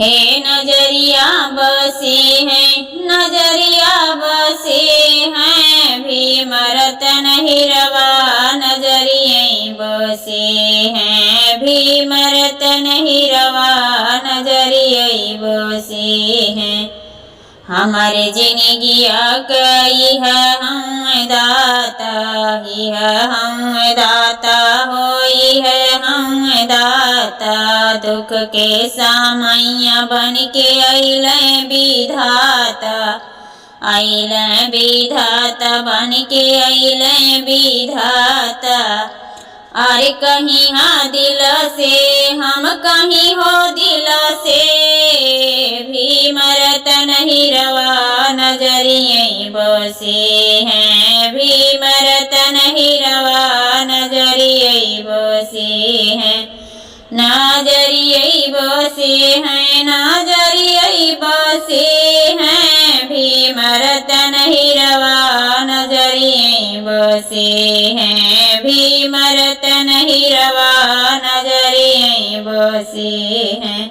हे नजरिया बसे हैं, नजरिया बसे हैं, भीम रतन हिरवा नजरिए बसे हैं, भीम रतन हिरवा नजरिए बसे हैं। हमारे जिंदगिया कई है हम दाता ही है, हम दाता होई है हम दाता। दुख के सामैया बन के अइले विधाता, अइले विधाता बन के अइले विधाता। अरे कहीं हाँ दिल से हम कहीं हो दिल से, भीम रतन हिरवा नजरिए बसे हैं, भीम रतन हिरवा नजरिए बसे हैं। नजरिए बसे हैं, नजरिए बसे हैं, भीम रतन हिरवा नजरिए बसे हैं, भीम रतन हिरवा नजरिए बसे हैं।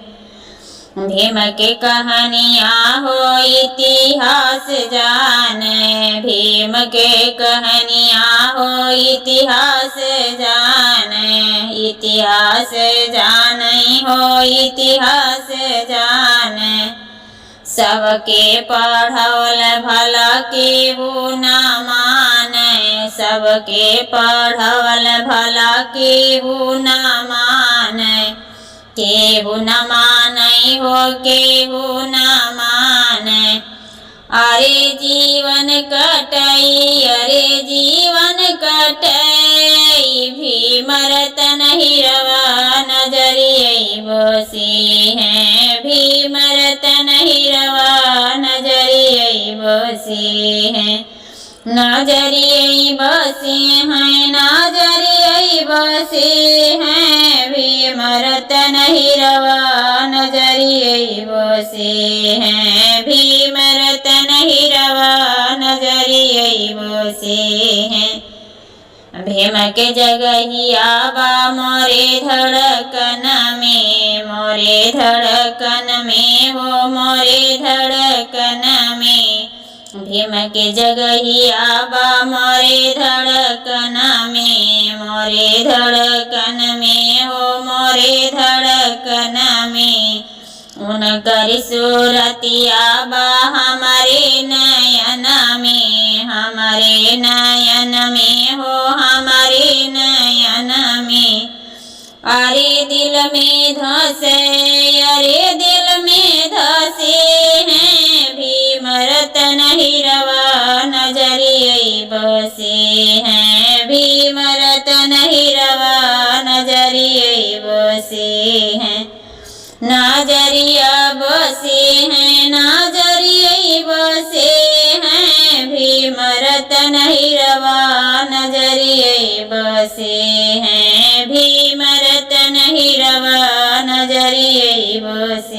भीम के कहानियाँ हो इतिहास जाने, भीम के कहानियाँ हो इतिहास जाने, इतिहास जाने हो इतिहास जाने। सबके पढ़ौल भला केहू न माने, सबके पढ़ौल भला केहू न माने, केहू न माने हो केहू न माने। अरे जीवन कटई, अरे जीवन कटई, भीम रतन हिरवा नजरिए बसे हैं, भीम रतन हिरवा नजरिए बसे हैं। नजरिए बसे हैं, नजरिए बसे हैं, भीम रतन हिरवा नजरिए बसे हैं, भीम रतन हिरवा नजरिए बसे हैं। भीम के जगहिया बा मोरे धड़कन में, मोरे धड़कन में हो मोरे धड़कन में। भीम के जगहिया बा मोरे धड़कन में, मोरे धड़कन में हो मोरे धड़कन में। उनकर सूरतिया बा हमारे नयन में, हमारे नयन में हो हमारे नयन में। अरे दिल में धसे, अरे दिल में धसे हैं, भीम रतन हिरवा नजरिए बसे हैं, भीम रतन हिरवा नजरिए बसे हैं। नजरिया बसे हैं, नजरिए बसे हैं, भीम रतन हिरवा नजरिए बसे हैं, भीम रतन हिरवा नजरिए बसे।